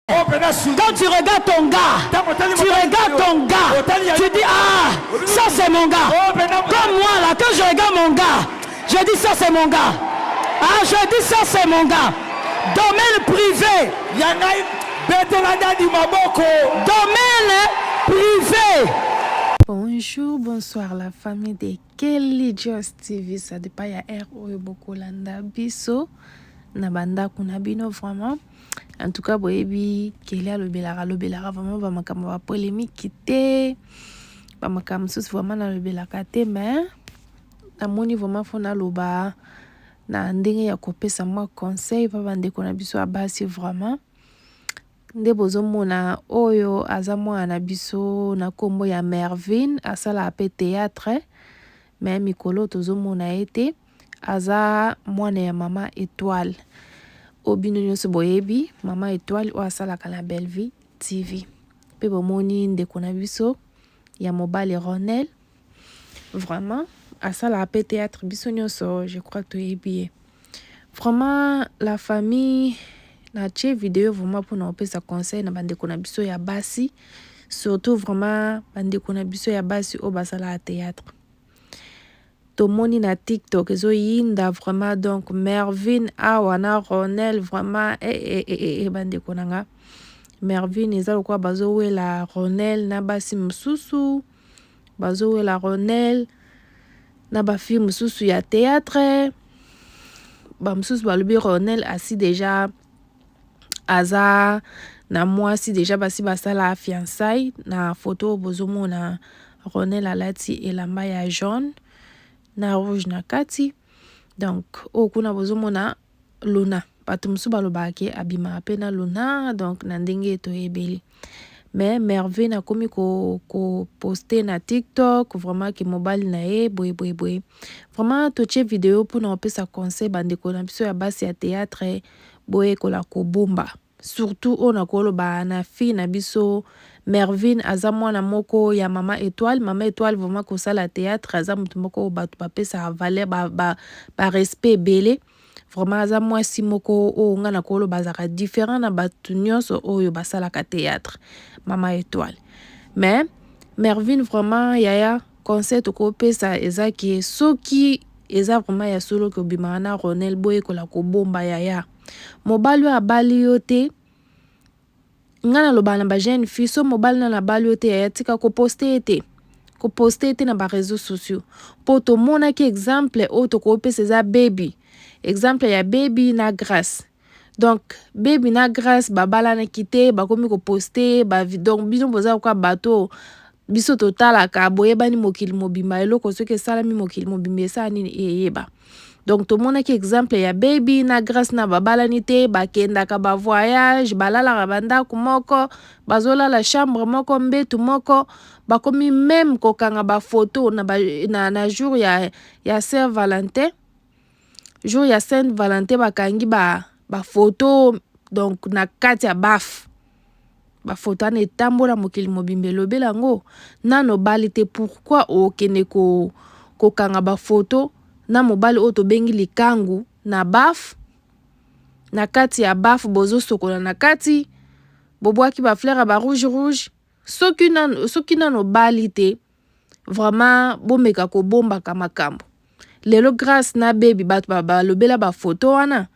Quand tu regardes ton gars, tu dis ah, ça c'est mon gars. Comme moi là, quand je regarde mon gars, je dis ça c'est mon gars. Ah, je dis ça c'est mon gars. Domaine privé. Domaine privé. Bonjour, bonsoir la famille de Kelly Just TV. Ça dépend ya R beaucoup landa biso na banda kuna bino vraiment. En tout cas, boyebi Kelly a le belara vraiment ba makamba ba polémique té. Ba makamba sous vraiment na le belaka té mais na moni vraiment fona loba na ndenge ya kopesa moi conseil pa bande kona biso abasi vraiment. Nde bozomona oyo aza mwana biso na kombo ya Mervin asala ape théâtre mais mikolo tozomona ete aza mwana ya mama Étoile obino nyonso boyebi mama Étoile o asalaka na Belle Vie TV pe bomoni ndeko na biso ya mobali Ronel vraiment asala ape théâtre biso nyonso je crois toyebi vraiment la famille na tche vidéo vraiment pour nous opesa conseil na bande kona biso ya basi surtout vraiment bande kona biso ya basi o basala théâtre to moni na TikTok ezo yinda vraiment donc Mervin awana Ronel vraiment bande kona nga Mervin ezalo kwa bazo wela Ronel na basi mususu bazo wela Ronel na ba film mususu ya théâtre ba mususu balobi Ronel asi déjà aza na mwasi déjà basi basala fiançailles na photo bozomo na Ronel alati elamba ya jaune na rouge na kati donc okuna bozomo na Luna bato musu balobaki abima apena Luna donc na ndenge to ebeli mais Merveille akomi ko poster na TikTok vraiment ki mobile na ye boy vraiment to che vidéo pour na opesa conseil bande ko na biso ya basi ya théâtre boye kola ko bomba surtout on koloba na fille na biso Mervin aza mwana moko ya mama Étoile vraiment ko sala théâtre aza mutu moko bato bapesa valeur ba respect belé vraiment aza mwasi moko o nga na koloba zaka différent na bato nyonso oyo basala ka théâtre mama Étoile mais Mervin vraiment yaya conseil to ko pesa ezaki soki eza vraiment ya solo ko bimana Ronel boye kola ko bomba yaya mobali wa bali yote ngana lobana ba jeune fille so mobali na bali yote ya tika ko poster ete na ba réseaux sociaux poto mona ki exemple o to ko pesa za baby exemple ya baby na grâce donc baby na grâce babala na kité bakomi ko poster ba donc bino boza kwa bato biso totala ka boyebani mokili mobimba eloko soki salami mokili mobimba sa nini eyeba donc to mona ki exemple ya baby na grâce na babala nité bakenda ka ba voyage balala ka banda kumoko bazola la chambre moko mbetu moko bakomi même kokanga ba photo na jour ya Saint Valentin jour ya Saint Valentin bakangi ba photo donc na kati ya baf ba photo na etambola mokili mobimba lobela ngo nano balite pourquoi okende ko kanga ba photo na mobali oto bengi likangu na baf na kati ya baf bozo sokola na kati bobwaki ba fleur ba rouge soki nano balite vraiment bomeka ko bomba kama makambo lelo grâce na baby bato ba lobela ba photo wana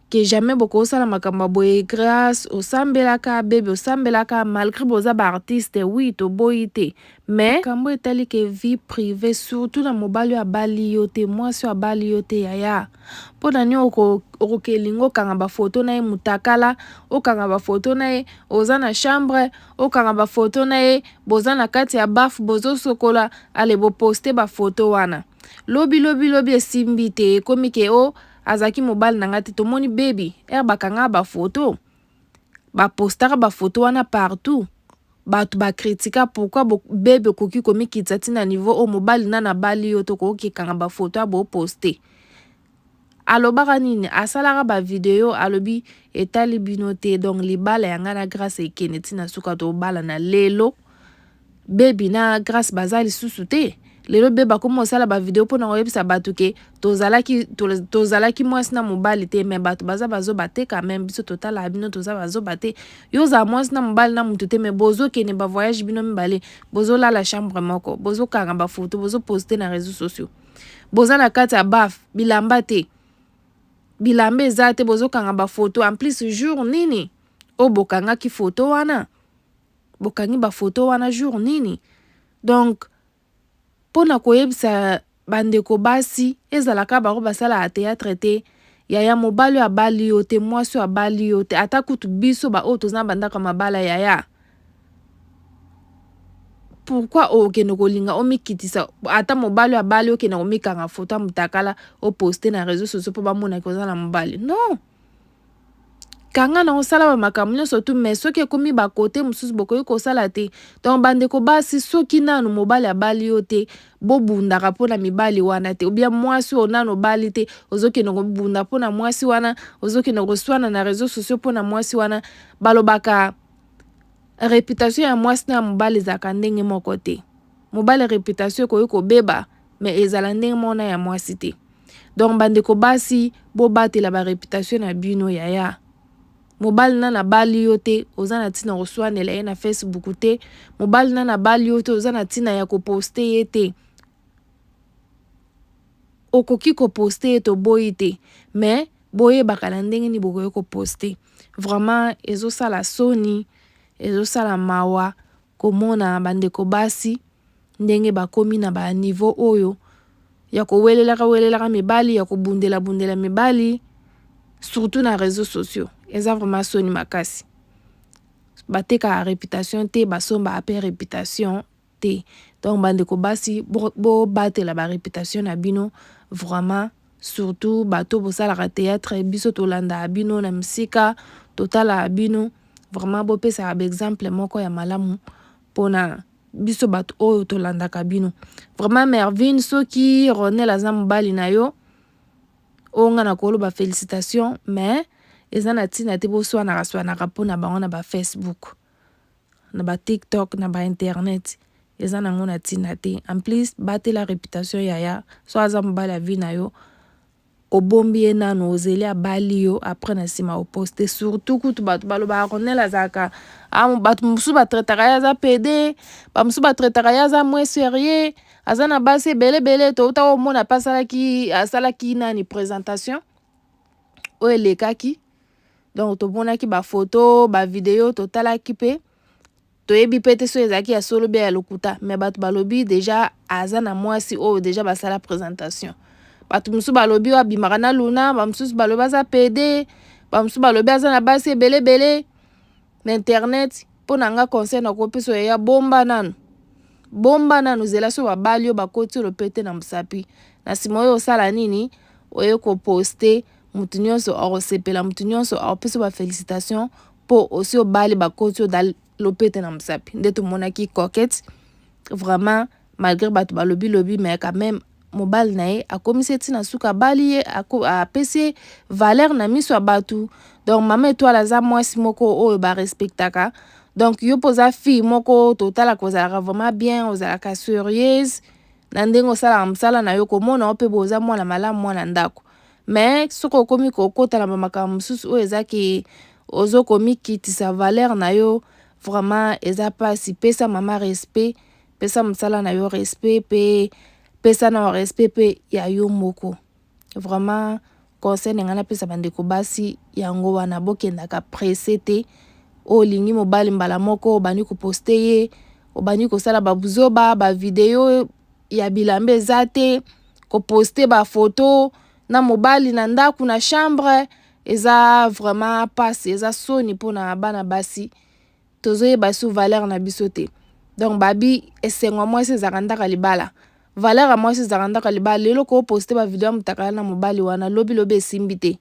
que jamais beaucoup ça la makamba boye grâce au sambelaka baby au sambelaka malgré boza ba artiste oui to boyité mais kambo etali que vie privée surtout na mobali ya bali yote moi sur bali yote yaya pona ni oko kelingo kanga ba photo na mutakala o kanga ba photo na oza na chambre o kanga ba photo na boza na kati ya baf bozo sokola ale bo poster ba photo wana lobi esimbite komi ke o azaki mobile na ngati tomoni baby bakanga ba photo ba postaka ba photo wana partout bato ba kritika pourquoi baby koki komi kitati na niveau o mobile na bali yo to ko kanga ba photo abo poster alobaka nini asalaka ba video alobi etali binote donc libala yanga na grâce ekeneti na suka to bala na lelo baby na grâce bazali susu te lelo be bakoma osala bavideo mpo na koyebisa bato ke tozalaki mwasi na mobali te, me bato baza bazoba te quand même, biso totala bino toza bazoba te. Yo ozala mwasi na mobali na mutu te, me bozokende bavoyage bino mibale, bozolala chambre moko, bozokanga bafoto, bozoposte na réseaux sociaux, boza na kati ya baf, bilamba te, bilamba eza te, bozokanga bafoto. En plus jour nini o bokangaki foto wana, bokangi bafoto wana jour nini? Donc pona koyebisa bandeko basi ezalaka bako basala a théâtre te, yaya mobali abali yo te, mwasi abali yo te, ata kutu biso ba oyo tozana bandaka mabala yaya. Pourquoi okende kolinga omikitisa ata mobali abali okende komikanga foto mutakala o poster na réseaux sociaux po bamona kozala mobali? Non. Kanga na osala ba makambo nyonso tu, mais soki ekomi ba kote mususu bokoyi kosala te. Donc bandeko basi soki nanu mobali abali yo te, bobundaka mpona mibali wana te, obia mwasi o nanu bali te, ozokende kobunda mpona mwasi wana, ozokende koswana na réseaux sociaux mpona mwasi wana. Balobaka réputation ya mwasi na mobali ezalaka ndenge moko te. Mobali réputation ekoki kobeba, mais ezala ndenge mona ya mwasi te. Donc bandeko basi bobatela ba réputation na bino yaya. Mobali na bali yo te, oza na tina koswanela ye na Facebook te. Mobali na bali yo te, oza na tina ya koposte ye te. Okoki koposte ye to boyi te, mais boye bakala ndenge ni bokoki koposte. Vraiment ezosala soni, ezosala mawa komona bandeko basi ndenge bakomi na ba niveau oyo ya kowelelaka mibali, ya kobundela mibali, surtout na réseaux sociaux. Eza vraiment soni makasi. Bateka réputation te, basomba ape réputation te. Donc bandeko basi bo batela ba réputation na bino, vraiment surtout bato bosala théâtre biso tolanda bino na msika totala bino, vraiment bo pesa ba exemple moko ya malamu pona biso bato oyo tolanda kabino. Vraiment Mervin soki Ronel aza mobali na yo, onga na koloba félicitations, mais eza na tina te boswana mpona bango na ba Facebook, na ba TikTok, na ba internet, eza nango na tina te. En plus batela réputation yaya, so aza mobali avi na yo, obombi ye nanu ozeli abali yo, après na nsima oposte. Surtout kutu bato baloba Ronel azaka bato mosusu batretaka ye aza pede, bamosusu batretaka ye aza moins sérieux, aza na basi ebele touta omona mpe asalaki nani présentation oyo elekaki. Donc tomonaki bafoto bavideo totalaki mpe toyebi mpe te so ezalaki ya solo be ya lokuta, mais bato balobi deja aza na mwasi oyo deja basala présentation. Bato mosusu balobi oyo abimaka na luna, bamosusu balobi aza pede, bamosusu balobi aza na basi ebele na internet. Mpo na nga conseil na kopesa ya bomba nanu zela so babali yo bakoti lo pete na msapi, na nsima oyo osala nini oye koposte, mutu nyonso akosepela, mutu nyonso akopesa ba félicitation po osi obali bakoti yo dal lopete na msapi. Nde tomonaki coquette vraiment, malgré bato balobi mais quand même mobali na ye akomisi tina suka bali ye apesi valeur na miso ya batu. Donc mama Étoile aza mwasi moko oyo barespectaka. Donc yo poza fille moko totala kozalaka vraiment bien, ozalaka sérieuse na ndenge osalaka msala na yo, komona ope boza mwana malamu mwana ndako. Mais soko okomi kokota na makambo mosusu oyo ezaki ozokomikitisa valeur na yo, vraiment eza pasi. Pesa mama respect, pesa msala na yo respect, pe pesa na respect pe ya yo moko. Vraiment conseil nga na pesa bandeko basi yango wana bokendaka pressé te. Olingi mobali mbala moko obani koposte ye, obani kosala babuzoba ba video ya bilamba eza te, koposte ba photo na mobali na ndaku na chambre, eza vraiment pasi, eza soni mpona bana basi tozoyeba su valeur na biso te. Donc babi esengwa mwasi ezalaka ndaka libala, valeur ya mwasi ezalaka ndaka libala. Lelo ko poste ba video mutakala na mobali wana lobi esimbi te.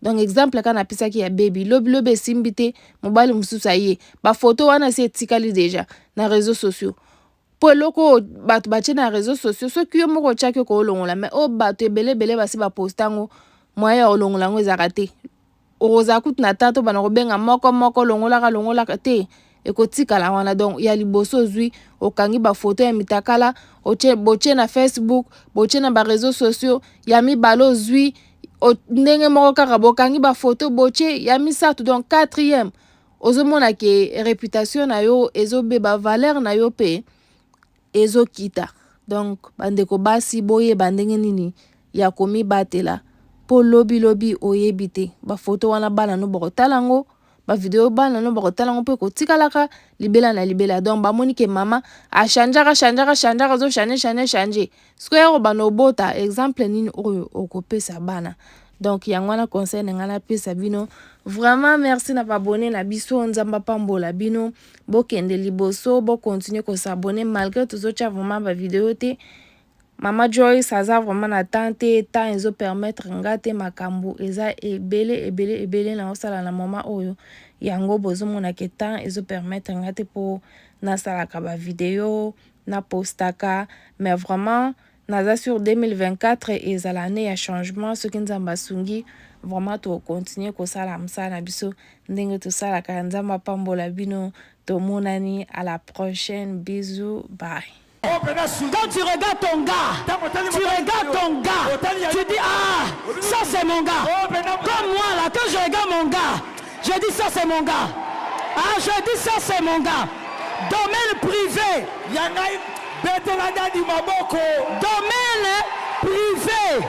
Donc exemple kana pisaki ya baby lobi esimbi te, mobali mususu aye ba photo wana si etikali deja na réseaux sociaux. Po loko bato batie na réseaux sociaux soki yo moko tiaki ko olongola, mais o bato ebele basi ba postango moya olongola ngo ezaka te. Oza kutu na tanto bana kobenga moko longolaka te. ekotikala wana. Donc ya liboso zui okangi ba photo ya mitakala boche na Facebook, boche na ba réseaux sociaux, ya mibalo zui ndenge moko kaka bokangi ba photo boche ya misato. Donc quatrième ozomona ke réputation na yo ezobeba, valeur na yo pe ezokita. Donc bandeko basi boye bandenge nini ya komibatela po lobi oyebi te ba photo wana bana no bokotalango, ba video bana no bokotalango pe kotikalaka libela na libela. Donc bamoni ke mama a changeaka zo changer sikoyo bano bota exemple nini oyo okopesa bana. Donc yango wana conseil na ngana pesa bino. Vraiment merci na abonné na biso, nzamba pambola bino, bokende liboso, bo continuer ko s'abonner malgré tout ça vraiment ba vidéo te. Mama Joyce aza vraiment na tante temps ezo permettre ngate makambo eza ebele na osala na mama oyo. Yango bozomona ke temps ezo permettre ngate po na sala ka ba vidéo na postaka, mais vraiment naza sur 2024 eza l'année ya changement. Ce qui nzamba sungi vraiment to continuer ko sala msana biso ndenge to sala ka nzamba pambola bino. To monani à la prochaine, bisous, bye. Quand tu regardes ton gars, tu dis ah, ça c'est mon gars. Comme moi là, quand je regarde mon gars, je dis ça c'est mon gars. Ah, je dis ça c'est mon gars. Domaine privé. Domaine privé.